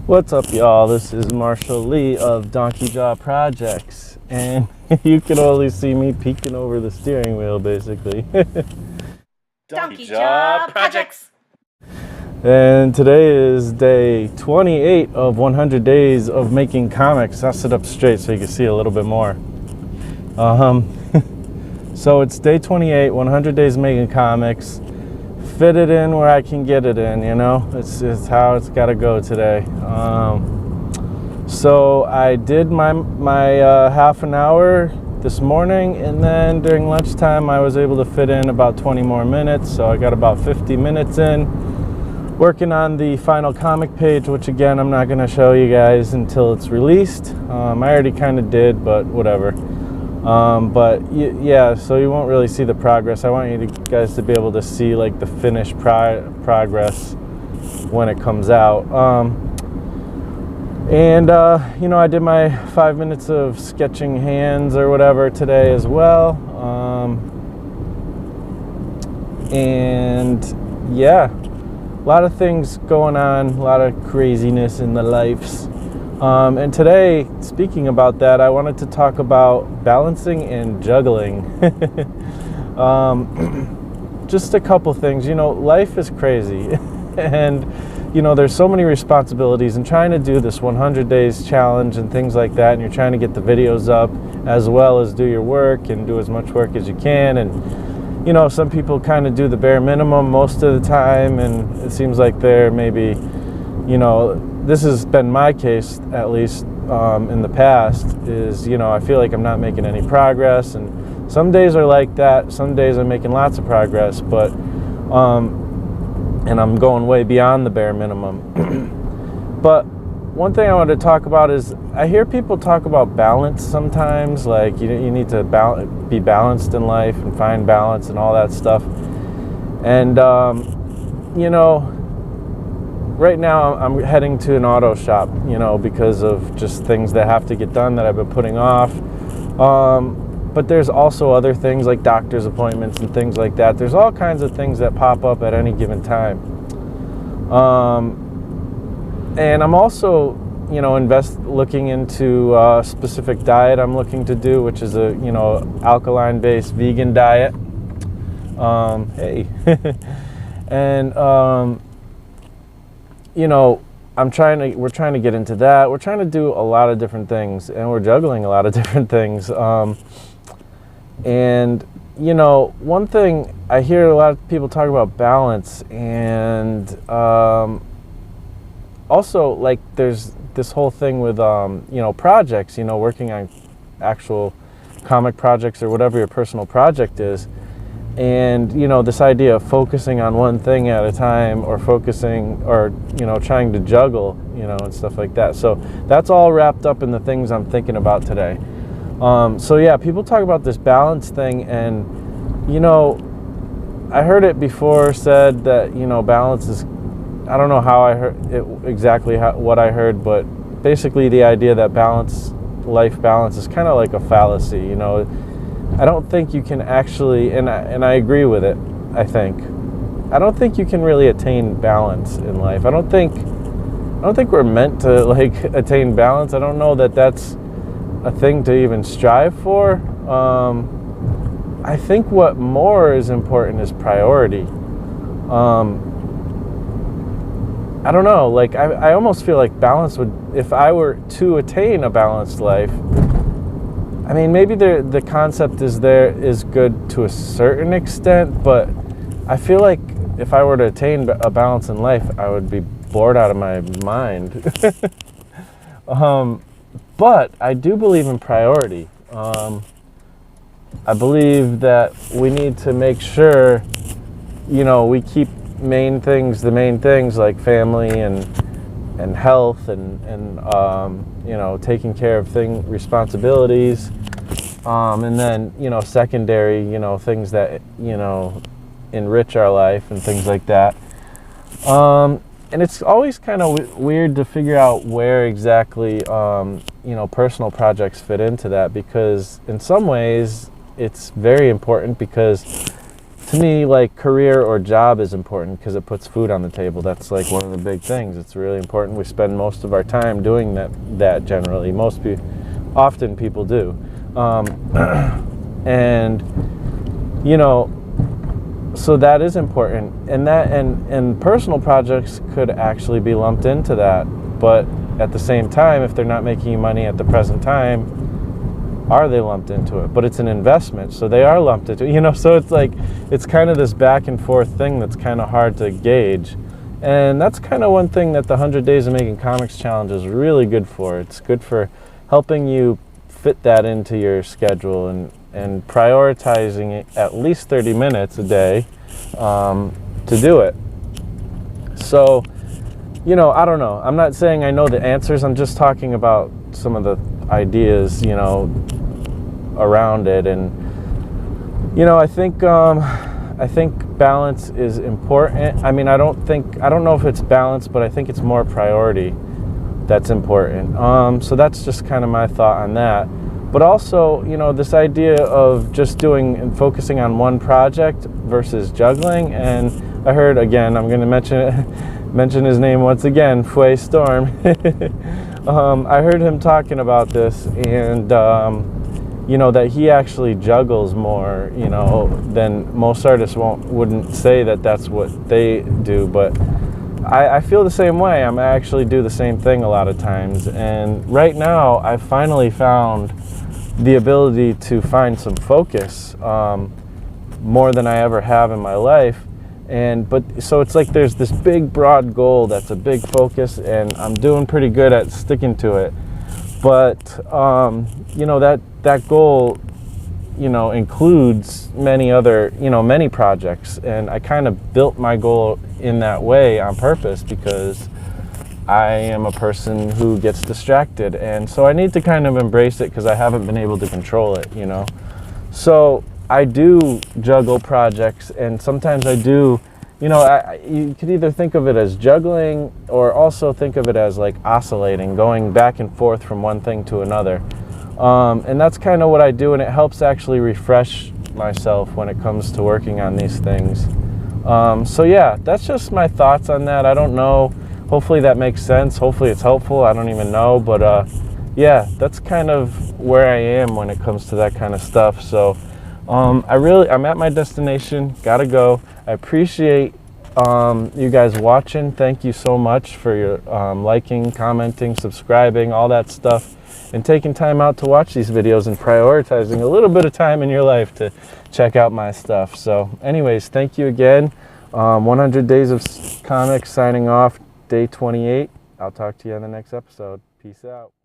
What's up, y'all? This is Marshall Lee of Donkey Jaw Projects, and you can only see me peeking over the steering wheel, basically. Donkey Jaw Projects! And today is day 28 of 100 days of making comics. I'll sit up straight so you can see a little bit more. So it's day 28, 100 days making comics. Fit it in where I can get it in, you know? It's how it's got to go today. So I did my half an hour this morning, and then during lunchtime I was able to fit in about 20 more minutes, so I got about 50 minutes in working on the final comic page, which again I'm not going to show you guys until it's released. I already kind of did, but whatever. Yeah, so you won't really see the progress. I want you guys to be able to see like the finished progress when it comes out. You know, I did my 5 minutes of sketching hands or whatever today as well. And yeah, a lot of things going on, a lot of craziness in the lives. And today, speaking about that, I wanted to talk about balancing and juggling. Just a couple things. You know, life is crazy. And, you know, there's so many responsibilities, and trying to do this 100 days challenge and things like that, and you're trying to get the videos up as well as do your work and do as much work as you can. And, you know, some people kind of do the bare minimum most of the time, and it seems like they're maybe, you know, this has been my case, at least in the past, is, you know, I feel like I'm not making any progress, and some days are like that. Some days I'm making lots of progress, but and I'm going way beyond the bare minimum. But one thing I want to talk about is I hear people talk about balance sometimes, like you need to be balanced in life and find balance and all that stuff. And you know, right now I'm heading to an auto shop, you know, because of just things that have to get done that I've been putting off. But there's also other things like doctor's appointments and things like that. There's all kinds of things that pop up at any given time. And I'm also, you know, looking into a specific diet I'm looking to do, which is a, you know, alkaline-based vegan diet. Hey. And you know, we're trying to get into that. We're trying to do a lot of different things, and we're juggling a lot of different things. And, you know, one thing I hear a lot of people talk about balance, and also, like, there's this whole thing with, you know, projects, you know, working on actual comic projects or whatever your personal project is. And, you know, this idea of focusing on one thing at a time, or you know, trying to juggle, you know, and stuff like that. So that's all wrapped up in the things I'm thinking about today. So yeah, people talk about this balance thing, and, you know, I heard it before said that, you know, balance is, I don't know how I heard it exactly, what I heard, but basically the idea that life balance is kind of like a fallacy, you know. I don't think you can actually, and I agree with it, I don't think you can really attain balance in life. I don't think we're meant to, like, attain balance. I don't know that that's a thing to even strive for. I think what more is important is priority. I don't know, like, I almost feel like balance would, if I were to attain a balanced life, I mean, maybe the concept is good to a certain extent, but I feel like if I were to attain a balance in life, I would be bored out of my mind. But I do believe in priority. I believe that we need to make sure, you know, we keep the main things like family and health and you know, taking care of responsibilities, and then, you know, secondary, you know, things that, you know, enrich our life and things like that. And it's always kind of weird to figure out where exactly, you know, personal projects fit into that, because in some ways it's very important, because to me, like, career or job is important because it puts food on the table. That's like one of the big things. It's really important. We spend most of our time doing that generally. Often people do. And, you know, so that is important. And personal projects could actually be lumped into that. But at the same time, if they're not making you money at the present time, are they lumped into it? But it's an investment, so they are lumped into it. You know, so it's like, it's kind of this back and forth thing that's kind of hard to gauge. And that's kind of one thing that the 100 Days of Making Comics Challenge is really good for. It's good for helping you fit that into your schedule and prioritizing it at least 30 minutes a day to do it. So, you know, I don't know. I'm not saying I know the answers. I'm just talking about some of the ideas, you know, around it. And, you know, I think balance is important. I mean, I don't know if it's balance, but I think it's more priority that's important. So that's just kind of my thought on that. But also, you know, this idea of just doing and focusing on one project versus juggling. And I heard, again, I'm going to mention his name once again, Fue Storm. I heard him talking about this, and you know, that he actually juggles more, you know, than most artists wouldn't say that that's what they do. But I feel the same way. I actually do the same thing a lot of times. And right now, I've finally found the ability to find some focus more than I ever have in my life. But so it's like there's this big broad goal that's a big focus, and I'm doing pretty good at sticking to it. But you know, that goal, you know, includes many projects, and I kind of built my goal in that way on purpose because I am a person who gets distracted, and so I need to kind of embrace it because I haven't been able to control it, you know. So I do juggle projects, and sometimes I do, you know, you could either think of it as juggling or also think of it as like oscillating, going back and forth from one thing to another. And that's kind of what I do, and it helps actually refresh myself when it comes to working on these things. So yeah, that's just my thoughts on that. I don't know. Hopefully that makes sense. Hopefully it's helpful. I don't even know. But yeah, that's kind of where I am when it comes to that kind of stuff. So I'm at my destination. Gotta go. I appreciate you guys watching. Thank you so much for your liking, commenting, subscribing, all that stuff, and taking time out to watch these videos and prioritizing a little bit of time in your life to check out my stuff. So anyways, thank you again. 100 Days of Comics signing off, day 28. I'll talk to you on the next episode. Peace out.